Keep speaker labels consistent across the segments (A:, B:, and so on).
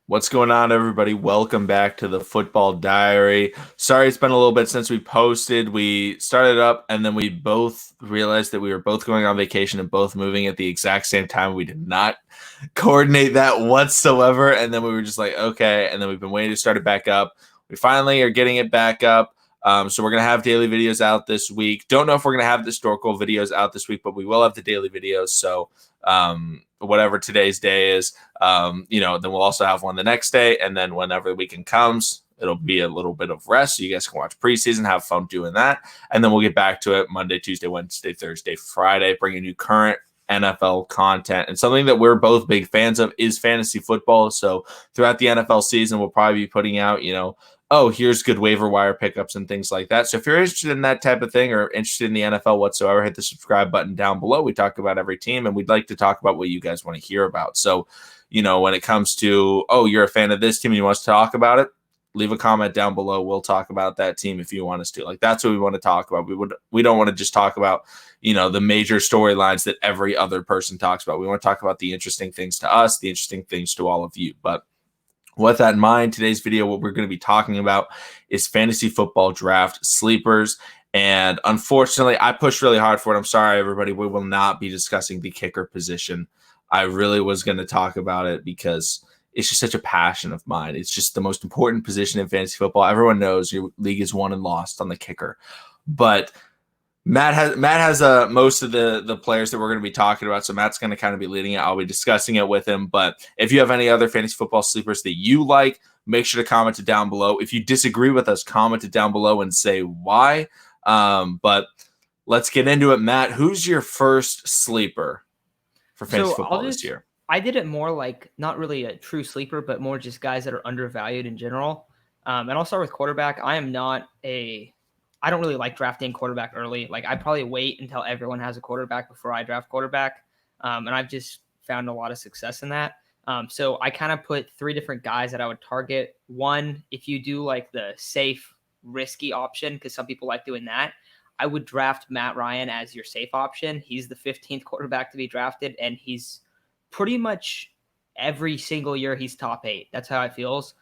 A: What's going on, everybody? Welcome back to the Football Diary. Sorry, it's been a little bit since we posted. We started up and then we both realized that we were both going on vacation and both moving at the exact same time. We did not coordinate that whatsoever. And then we were just like, okay. And then we've been waiting to start it back up. We finally are getting it back up. So we're going to have daily videos out this week. Don't know if we're going to have the historical videos out this week, but we will have the daily videos. So whatever today's day is, then we'll also have one the next day. And then whenever the weekend comes, it'll be a little bit of rest. So you guys can watch preseason, have fun doing that. And then we'll get back to it Monday, Tuesday, Wednesday, Thursday, Friday, bringing you current NFL content. And something that we're both big fans of is fantasy football. So throughout the NFL season, we'll probably be putting out, here's good waiver wire pickups and things like that. So if you're interested in that type of thing or interested in the NFL whatsoever, hit the subscribe button down below. We talk about every team, and we'd like to talk about what you guys want to hear about. So, when it comes to, you're a fan of this team and you want us to talk about it, leave a comment down below. We'll talk about that team if you want us to. Like, that's what we want to talk about. We don't want to just talk about, the major storylines that every other person talks about. We want to talk about the interesting things to us, the interesting things to all of you. But with that in mind, today's video, what we're going to be talking about is fantasy football draft sleepers. And unfortunately, I pushed really hard for it. I'm sorry, everybody. We will not be discussing the kicker position. I really was going to talk about it because it's just such a passion of mine. It's just the most important position in fantasy football. Everyone knows your league is won and lost on the kicker. But Matt has most of the players that we're going to be talking about, so Matt's going to kind of be leading it. I'll be discussing it with him. But if you have any other fantasy football sleepers that you like, make sure to comment it down below. If you disagree with us, comment it down below and say why. But let's get into it. Matt, who's your first sleeper for fantasy football this year?
B: I did it more like not really a true sleeper, but more just guys that are undervalued in general. And I'll start with quarterback. I don't really like drafting quarterback early. Like, I probably wait until everyone has a quarterback before I draft quarterback. And I've just found a lot of success in that. So I kind of put three different guys that I would target. One, if you do like the safe, risky option, because some people like doing that, I would draft Matt Ryan as your safe option. He's the 15th quarterback to be drafted, and he's pretty much every single year he's top 8. That's how it feels.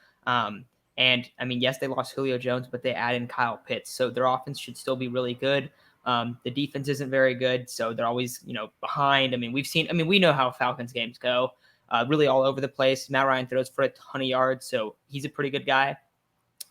B: And I mean, yes, they lost Julio Jones, but they add in Kyle Pitts. So their offense should still be really good. The defense isn't very good. So they're always, behind. I mean, we know how Falcons games go, really all over the place. Matt Ryan throws for a ton of yards. So he's a pretty good guy.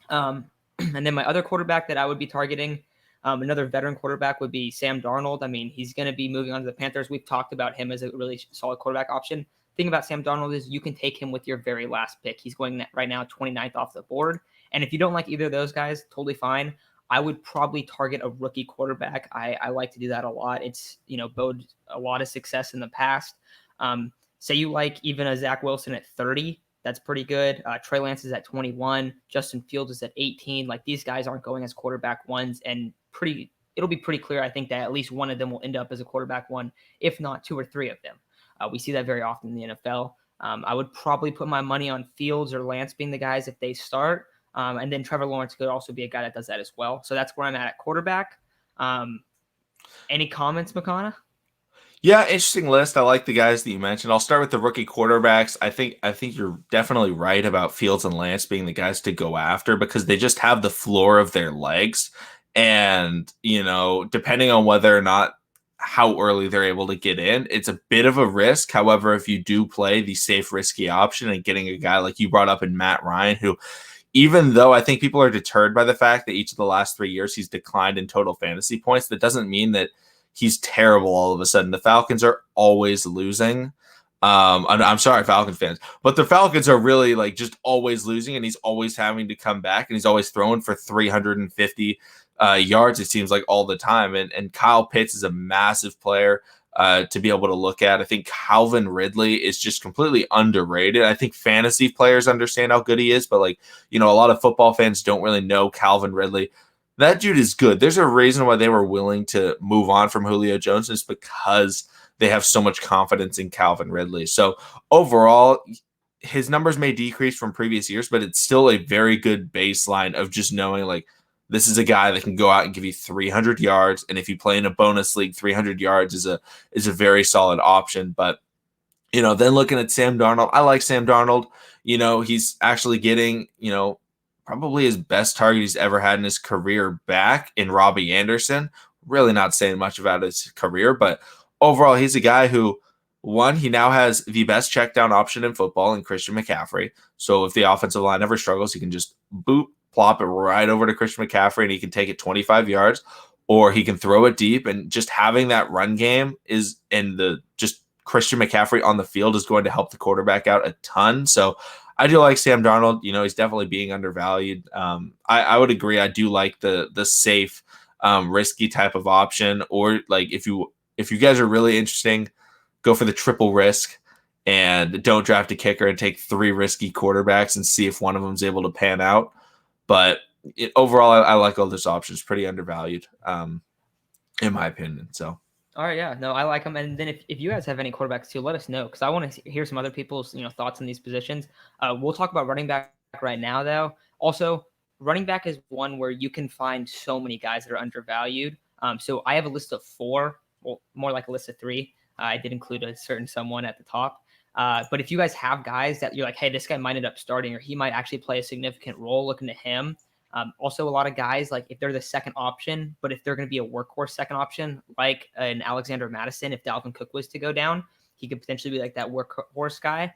B: And then my other quarterback that I would be targeting, another veteran quarterback, would be Sam Darnold. I mean, he's going to be moving on to the Panthers. We've talked about him as a really solid quarterback option. Thing about Sam Darnold is you can take him with your very last pick. He's going right now 29th off the board. And if you don't like either of those guys, totally fine. I would probably target a rookie quarterback. I like to do that a lot. It's, bode a lot of success in the past. Say you like even a Zach Wilson at 30. That's pretty good. Trey Lance is at 21. Justin Fields is at 18. Like, these guys aren't going as quarterback ones, and it'll be pretty clear, I think, that at least one of them will end up as a quarterback one, if not 2 or 3 of them. We see that very often in the NFL. I would probably put my money on Fields or Lance being the guys if they start. And then Trevor Lawrence could also be a guy that does that as well. So that's where I'm at quarterback. Any comments, McConnell?
A: Yeah, interesting list. I like the guys that you mentioned. I'll start with the rookie quarterbacks. I think you're definitely right about Fields and Lance being the guys to go after because they just have the floor of their legs. And, depending on whether or not how early they're able to get in, it's a bit of a risk. However, if you do play the safe, risky option and getting a guy like you brought up in Matt Ryan, who, even though I think people are deterred by the fact that each of the last 3 years he's declined in total fantasy points, that doesn't mean that he's terrible all of a sudden. The Falcons are always losing. I'm sorry, Falcons fans, but the Falcons are really like just always losing, and he's always having to come back, and he's always throwing for 350 yards, it seems like, all the time. And Kyle Pitts is a massive player to be able to look at. I think Calvin Ridley is just completely underrated. I think fantasy players understand how good he is, but a lot of football fans don't really know Calvin Ridley. That dude is good. There's a reason why they were willing to move on from Julio Jones, is because they have so much confidence in Calvin Ridley. So overall, his numbers may decrease from previous years, but it's still a very good baseline of just knowing this is a guy that can go out and give you 300 yards. And if you play in a bonus league, 300 yards is a very solid option. But Then looking at Sam Darnold, I like Sam Darnold. He's actually getting, probably his best target he's ever had in his career back in Robbie Anderson. Really not saying much about his career, but overall, he's a guy who, one, he now has the best check down option in football in Christian McCaffrey. So if the offensive line ever struggles, he can just plop it right over to Christian McCaffrey and he can take it 25 yards, or he can throw it deep. And just having that run game just Christian McCaffrey on the field is going to help the quarterback out a ton. So I do like Sam Darnold. He's definitely being undervalued. I would agree. I do like the safe, risky type of option. Or like if you guys are really interesting, go for the triple risk and don't draft a kicker and take 3 risky quarterbacks and see if one of them is able to pan out. But overall, I like all those options. Pretty undervalued, in my opinion. So.
B: All right, yeah, no, I like them. And then if you guys have any quarterbacks too, let us know because I want to hear some other people's thoughts on these positions. We'll talk about running back right now, though. Also, running back is one where you can find so many guys that are undervalued. So I have a list of 4, well, more like a list of 3. I did include a certain someone at the top. But if you guys have guys that you're like, hey, this guy might end up starting or he might actually play a significant role, looking at him. Also, a lot of guys, like if they're the second option, but if they're going to be a workhorse second option, like an Alexander Madison, if Dalvin Cook was to go down, he could potentially be like that workhorse guy.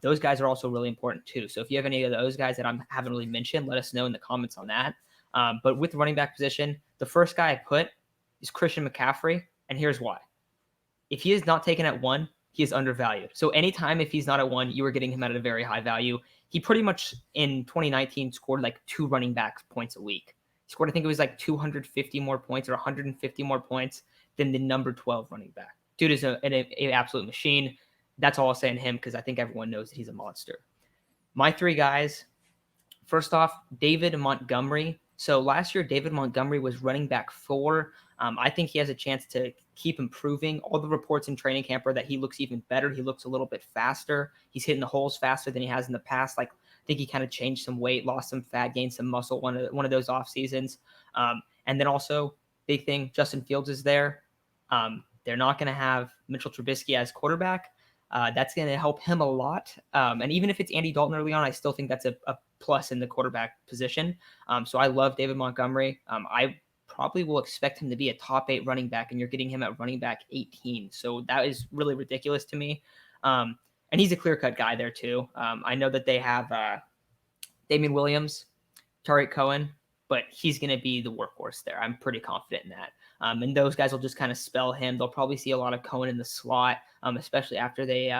B: Those guys are also really important too. So if you have any of those guys that I haven't really mentioned, let us know in the comments on that. But with the running back position, the first guy I put is Christian McCaffrey, and here's why. If he is not taken at 1, he is undervalued. So anytime if he's not at 1, you are getting him at a very high value. He pretty much in 2019 scored like 2 running back points a week. He scored, I think it was like 250 more points or 150 more points than the number 12 running back. Dude is an absolute machine. That's all I'll say on him because I think everyone knows that he's a monster. My 3 guys, first off, David Montgomery. So last year, David Montgomery was running back 4. I think he has a chance to keep improving. All the reports in training camp are that he looks even better. He looks a little bit faster. He's hitting the holes faster than he has in the past. Like I think he kind of changed some weight, lost some fat, gained some muscle one of those off seasons. And then also big thing, Justin Fields is there. They're not going to have Mitchell Trubisky as quarterback. That's going to help him a lot. And even if it's Andy Dalton early on, I still think that's a plus in the quarterback position. So I love David Montgomery. I probably will expect him to be a top 8 running back, and you're getting him at running back 18. So that is really ridiculous to me. And he's a clear-cut guy there too. I know that they have Damian Williams, Tariq Cohen, but he's going to be the workhorse there. I'm pretty confident in that. And those guys will just kind of spell him. They'll probably see a lot of Cohen in the slot, especially after they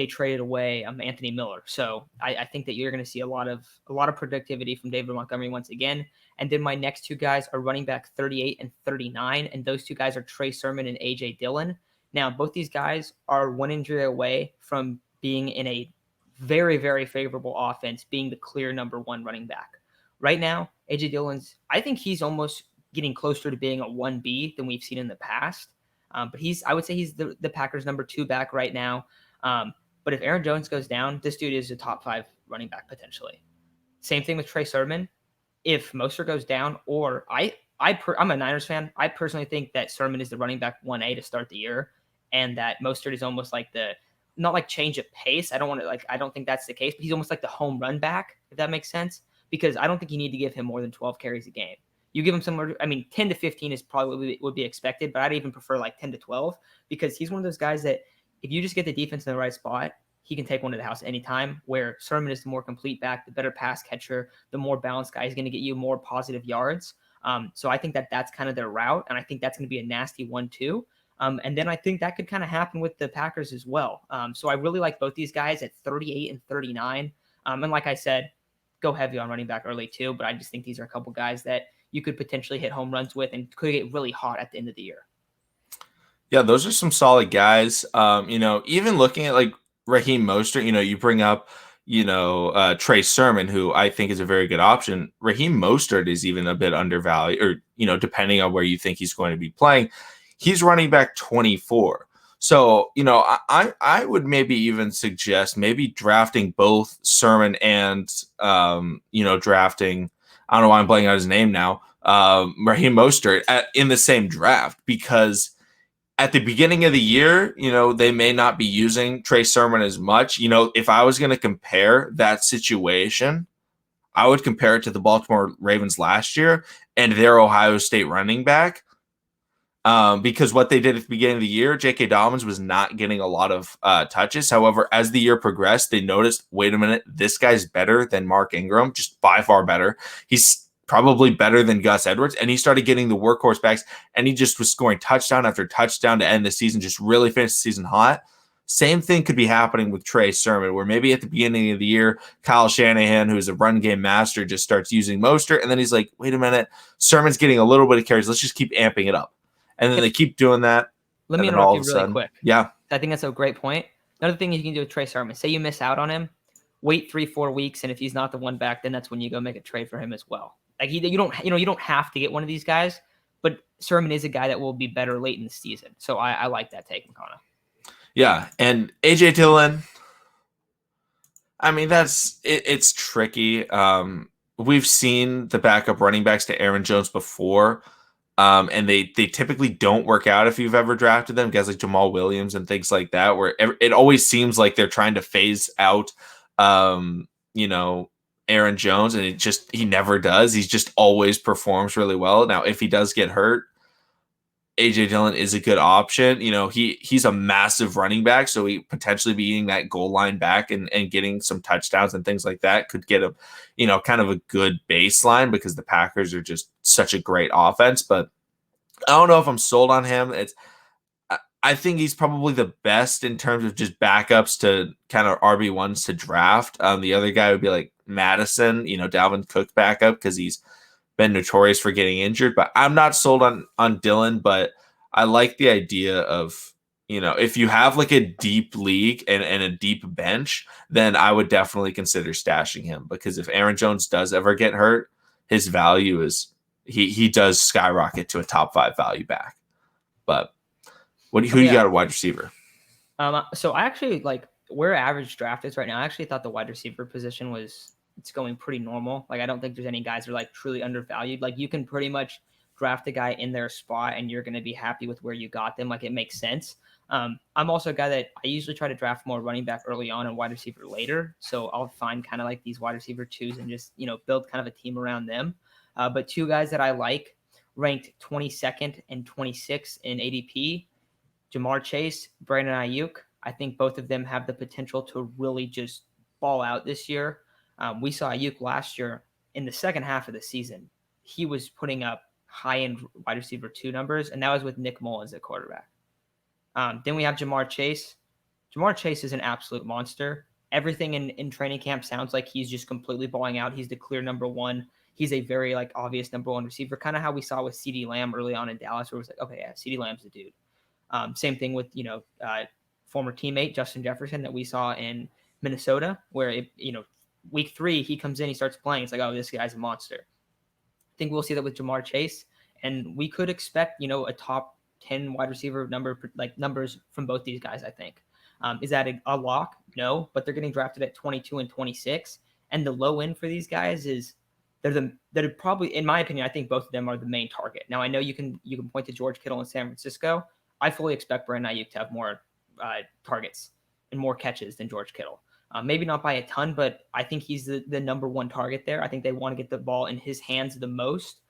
B: traded away Anthony Miller. So I think that you're going to see a lot of productivity from David Montgomery once again. And then my next 2 guys are running back 38 and 39, and those 2 guys are Trey Sermon and AJ Dillon. Now, both these guys are 1 injury away from being in a very, very favorable offense, being the clear number 1 running back. Right now, AJ Dillon's, I think he's almost getting closer to being a 1B than we've seen in the past. But I would say he's the Packers' number 2 back right now. But if Aaron Jones goes down, this dude is a top 5 running back potentially. Same thing with Trey Sermon. If Mostert goes down, or I'm a Niners fan, I personally think that Sermon is the running back 1A to start the year, and that Mostert is almost like not like change of pace. I don't think that's the case, but he's almost like the home run back, if that makes sense, because I don't think you need to give him more than 12 carries a game. You give him somewhere, 10 to 15 is probably would be expected, but I'd even prefer like 10 to 12 because he's one of those guys that if you just get the defense in the right spot, he can take one to the house anytime, where Sermon is the more complete back, the better pass catcher, the more balanced guy. He's going to get you more positive yards. So I think that's kind of their route, and I think that's going to be a nasty one too. And then I think that could kind of happen with the Packers as well. So I really like both these guys at 38 and 39. And like I said, go heavy on running back early too, but I just think these are a couple guys that you could potentially hit home runs with and could get really hot at the end of the year.
A: Yeah, those are some solid guys. Even looking at like Raheem Mostert, you bring up, Trey Sermon, who I think is a very good option. Raheem Mostert is even a bit undervalued, or, depending on where you think he's going to be playing. He's running back 24. So, I would maybe even suggest maybe drafting both Sermon and, drafting, I don't know why I'm blanking out his name now, Raheem Mostert in the same draft, because at the beginning of the year, they may not be using Trey Sermon as much. If I was going to compare that situation, I would compare it to the Baltimore Ravens last year and their Ohio State running back. Because what they did at the beginning of the year, J.K. Dobbins was not getting a lot of touches. However, as the year progressed, they noticed, wait a minute, this guy's better than Mark Ingram, just by far better. He's probably better than Gus Edwards, and he started getting the workhorse backs, and he just was scoring touchdown after touchdown to end the season, just really finished the season hot. Same thing could be happening with Trey Sermon, where maybe at the beginning of the year, Kyle Shanahan, who's a run game master, just starts using Mostert, and then he's like, wait a minute, Sermon's getting a little bit of carries. Let's just keep amping it up. And then they keep doing that.
B: Let me interrupt you really quick.
A: Yeah.
B: I think that's a great point. Another thing you can do with Trey Sermon, say you miss out on him, wait 3-4 weeks, and if he's not the one back, then that's when you go make a trade for him as well. Like you don't have to get one of these guys, but Sermon is a guy that will be better late in the season. So I like that take, McConnell.
A: Yeah, and AJ Dillon, I mean, it's tricky. We've seen the backup running backs to Aaron Jones before. And they typically don't work out if you've ever drafted them, guys like Jamal Williams and things like that, where it always seems like they're trying to phase out, Aaron Jones, and he never does. He just always performs really well. Now, if he does get hurt, AJ Dillon is a good option. He's a massive running back, so he potentially being that goal line back and getting some touchdowns and things like that could get him, kind of a good baseline because the Packers are just such a great offense. But I don't know if I'm sold on him. I think he's probably the best in terms of just backups to kind of RB1s to draft. The other guy would be like Madison, Dalvin Cook backup, because he's been notorious for getting injured. But I'm not sold on Dillon, but I like the idea of, if you have like a deep league and a deep bench, then I would definitely consider stashing him, because if Aaron Jones does ever get hurt, his value is he does skyrocket to a top 5 value back. But who do you got at wide receiver?
B: So I actually like where average draft is right now. I actually thought the wide receiver position it's going pretty normal. Like, I don't think there's any guys that are like truly undervalued. Like, you can pretty much draft a guy in their spot and you're going to be happy with where you got them. Like, it makes sense. I'm also a guy that I usually try to draft more running back early on and wide receiver later. So I'll find kind of like these wide receiver 2s and just, build kind of a team around them. But 2 guys that I like ranked 22nd and 26th in ADP, Jamar Chase, Brandon Ayuk. I think both of them have the potential to really just ball out this year. We saw Ayuk last year in the second half of the season. He was putting up high-end wide receiver 2 numbers, and that was with Nick Mullins at quarterback. Then we have Jamar Chase. Jamar Chase is an absolute monster. Everything in training camp sounds like he's just completely balling out. He's the clear number 1. He's a very obvious number 1 receiver, kind of how we saw with CeeDee Lamb early on in Dallas, where it was like, okay, yeah, CeeDee Lamb's the dude. Same thing with, former teammate Justin Jefferson that we saw in Minnesota, where, week 3, he comes in, he starts playing. It's like, oh, this guy's a monster. I think we'll see that with Jamar Chase, and we could expect, a top 10 wide receiver numbers from both these guys, I think. Is that a lock? No, but they're getting drafted at 22 and 26, and the low end for these guys is they're probably, in my opinion, I think both of them are the main target. Now, I know you can point to George Kittle in San Francisco. I fully expect Brandon Ayuk to have more targets and more catches than George Kittle. Maybe not by a ton, but I think he's the number 1 target there. I think they want to get the ball in his hands the most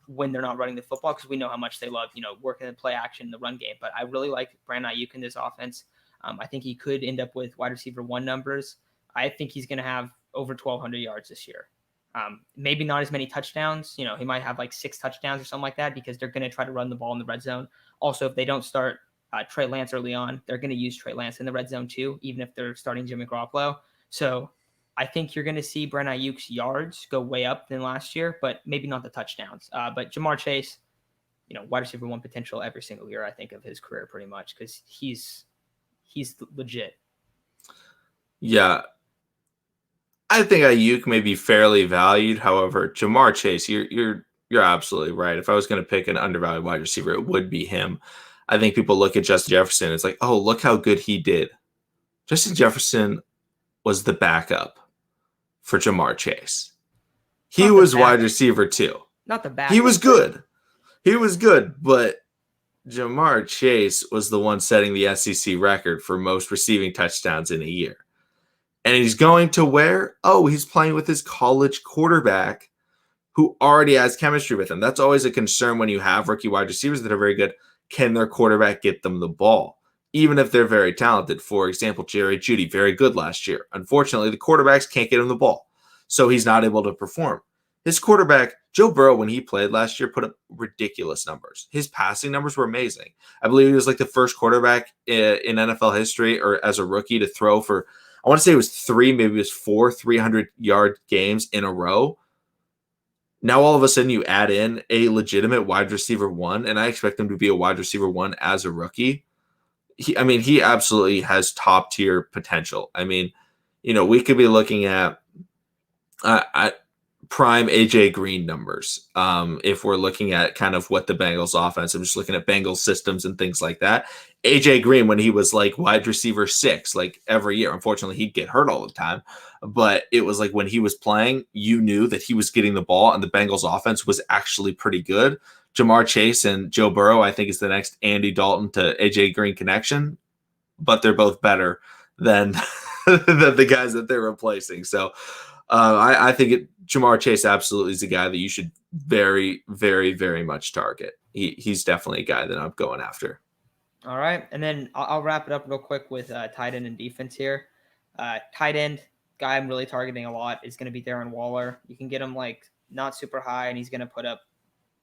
B: when they're not running the football, because we know how much they love, working the play action, the run game. But I really like Brandon Ayuk in this offense. I think he could end up with wide receiver 1 numbers. I think he's going to have over 1,200 yards this year. Maybe not as many touchdowns. He might have 6 touchdowns or something like that, because they're going to try to run the ball in the red zone. Also, if they don't start Trey Lance early on, they're going to use Trey Lance in the red zone too, even if they're starting Jimmy Garoppolo. So I think you're going to see Brandon Ayuk's yards go way up than last year, but maybe not the touchdowns. But Jamar Chase, wide receiver 1 potential every single year, I think, of his career pretty much, because he's legit.
A: Yeah. I think Ayuk may be fairly valued. However, Jamar Chase, you're absolutely right. If I was going to pick an undervalued wide receiver, it would be him. I think people look at Justin Jefferson. It's like, oh, look how good he did. Justin Jefferson was the backup for Jamar Chase. He was wide receiver 2.
B: Not the backup.
A: He was good. He was good, but Jamar Chase was the one setting the SEC record for most receiving touchdowns in a year. And he's going to where? Oh, he's playing with his college quarterback who already has chemistry with him. That's always a concern when you have rookie wide receivers that are very good. Can their quarterback get them the ball? Even if they're very talented. For example, Jerry Jeudy, very good last year. Unfortunately, the quarterbacks can't get him the ball, so he's not able to perform. His quarterback, Joe Burrow, when he played last year, put up ridiculous numbers. His passing numbers were amazing. I believe he was like the first quarterback in NFL history or as a rookie to throw for, I want to say it was maybe it was 4 300-yard games in a row. Now all of a sudden you add in a legitimate wide receiver one, and I expect him to be a wide receiver one as a rookie. He absolutely has top tier potential. We could be looking at prime AJ Green numbers. If we're looking at kind of what the Bengals offense, I'm just looking at Bengals systems and things like that. AJ Green, when he was like wide receiver 6, like every year, unfortunately he'd get hurt all the time, but it was like when he was playing, you knew that he was getting the ball and the Bengals offense was actually pretty good. Jamar Chase and Joe Burrow, I think, is the next Andy Dalton to AJ Green connection, but they're both better than the guys that they're replacing. So I think Jamar Chase absolutely is a guy that you should very, very, very much target. He's definitely a guy that I'm going after.
B: All right. And then I'll wrap it up real quick with tight end and defense here. Tight end guy I'm really targeting a lot is going to be Darren Waller. You can get him like not super high, and he's going to put up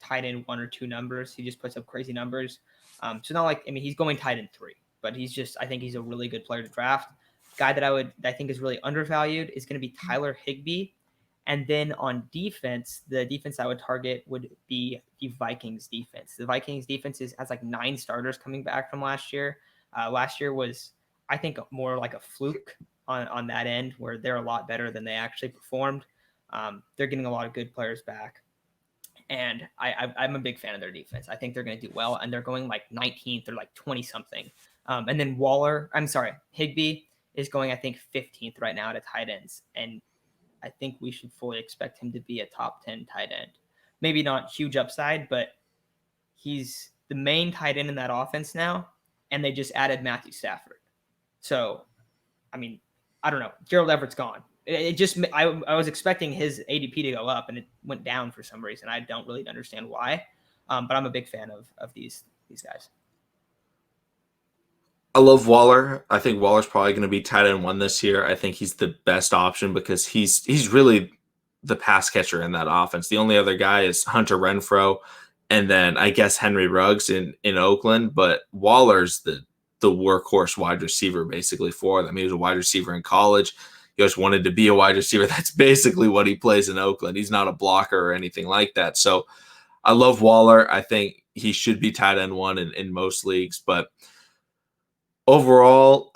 B: tight end 1 or 2 numbers. He just puts up crazy numbers. So not like, he's going tight end 3, but I think he's a really good player to draft. Guy that I think is really undervalued is going to be Tyler Higbee. And then on defense, the defense I would target would be the Vikings defense. The Vikings defense has like 9 starters coming back from last year. Last year was, I think, more like a fluke on that end, where they're a lot better than they actually performed. They're getting a lot of good players back. And I'm a big fan of their defense. I think they're going to do well, and they're going like 19th or like 20-something. And then Higbee is going, I think, 15th right now to tight ends. And I think we should fully expect him to be a top 10 tight end. Maybe not huge upside, but he's the main tight end in that offense now, and they just added Matthew Stafford. So, I don't know. Gerald Everett's gone. I was expecting his ADP to go up, and it went down for some reason. I don't really understand why, but I'm a big fan of these guys.
A: I love Waller. I think Waller's probably going to be tight end 1 this year. I think he's the best option because he's really the pass catcher in that offense. The only other guy is Hunter Renfrow, and then I guess Henry Ruggs in Oakland. But Waller's the workhorse wide receiver basically for them. He was a wide receiver in college. He always wanted to be a wide receiver. That's basically what he plays in Oakland. He's not a blocker or anything like that. So I love Waller. I think he should be tight end 1 in most leagues, but overall,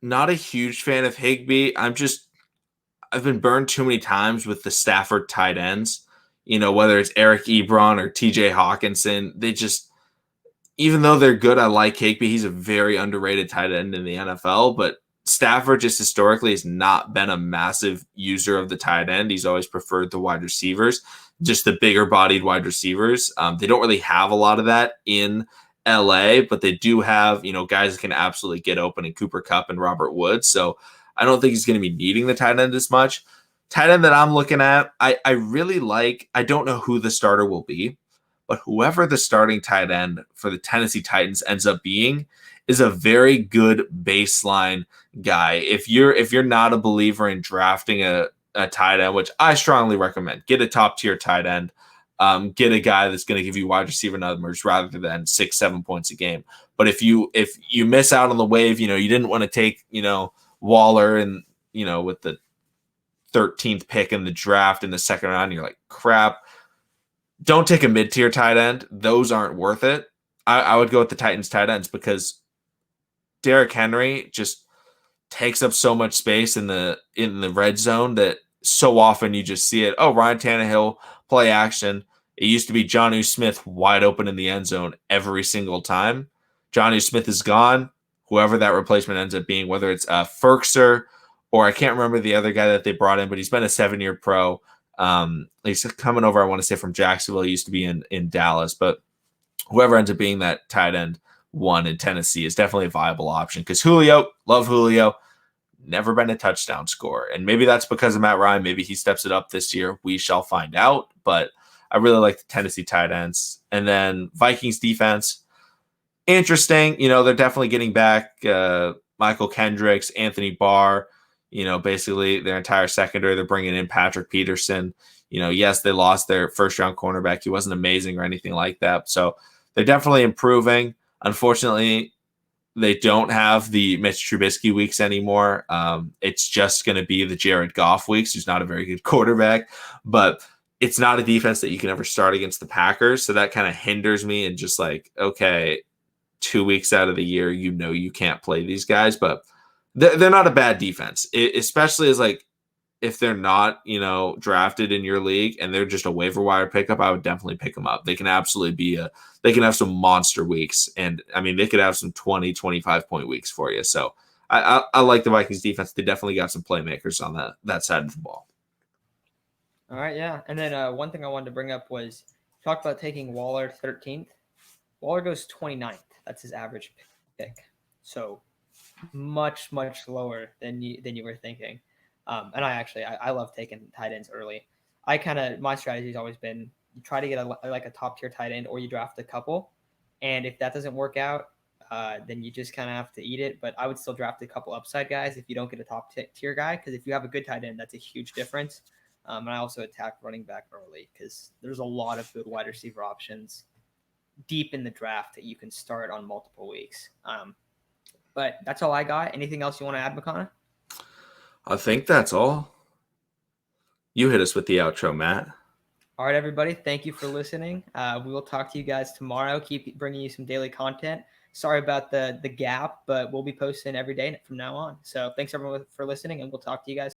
A: not a huge fan of Higbee. I've been burned too many times with the Stafford tight ends, whether it's Eric Ebron or TJ Hawkinson. Even though they're good, I like Higbee. He's a very underrated tight end in the NFL, but Stafford just historically has not been a massive user of the tight end. He's always preferred the wide receivers, just the bigger bodied wide receivers. They don't really have a lot of that in LA, but they do have, guys that can absolutely get open in Cooper Kupp and Robert Woods. So I don't think he's going to be needing the tight end as much. Tight end that I'm looking at, I really like, I don't know who the starter will be, but whoever the starting tight end for the Tennessee Titans ends up being is a very good baseline guy. If you're not a believer in drafting a tight end, which I strongly recommend, get a top tier tight end. Get a guy that's going to give you wide receiver numbers rather than 6-7 points a game. But if you miss out on the wave, you didn't want to take, Waller and, with the 13th pick in the draft in the second round, you're like, crap, don't take a mid-tier tight end. Those aren't worth it. I would go with the Titans tight ends because Derrick Henry just takes up so much space in the red zone that so often you just see it. Oh, Ryan Tannehill, play action. It used to be Jonnu Smith wide open in the end zone every single time. Jonnu Smith is gone. Whoever that replacement ends up being, whether it's Ferkser or I can't remember the other guy that they brought in, but he's been a 7-year pro. He's coming over, I want to say, from Jacksonville. He used to be in Dallas. But whoever ends up being that tight end 1 in Tennessee is definitely a viable option because Julio, love Julio, never been a touchdown scorer. And maybe that's because of Matt Ryan. Maybe he steps it up this year. We shall find out. But I really like the Tennessee tight ends. And then Vikings defense, interesting. They're definitely getting back Michael Kendricks, Anthony Barr, basically their entire secondary. They're bringing in Patrick Peterson. Yes, they lost their first-round cornerback. He wasn't amazing or anything like that. So they're definitely improving. Unfortunately, they don't have the Mitch Trubisky weeks anymore. It's just going to be the Jared Goff weeks, who's not a very good quarterback. But it's not a defense that you can ever start against the Packers. So that kind of hinders me and just like, okay, 2 weeks out of the year, you can't play these guys. But they're not a bad defense, especially as like, if they're not, drafted in your league and they're just a waiver wire pickup, I would definitely pick them up. They can absolutely they can have some monster weeks. And I mean, they could have some 20, 25 point weeks for you. So I like the Vikings defense. They definitely got some playmakers on that side of the ball.
B: All right. Yeah. And then one thing I wanted to bring up was talked about taking Waller 13th. Waller goes 29th. That's his average pick. So much, much lower than you were thinking. And I love taking tight ends early. My strategy has always been you try to get a top tier tight end or you draft a couple. And if that doesn't work out, then you just kind of have to eat it. But I would still draft a couple upside guys if you don't get a top tier guy, because if you have a good tight end, that's a huge difference. And I also attack running back early because there's a lot of good wide receiver options deep in the draft that you can start on multiple weeks. But that's all I got. Anything else you want to add, McConnell?
A: I think that's all. You hit us with the outro, Matt.
B: All right, everybody. Thank you for listening. We will talk to you guys tomorrow. Keep bringing you some daily content. Sorry about the gap, but we'll be posting every day from now on. So thanks, everyone, for listening, and we'll talk to you guys.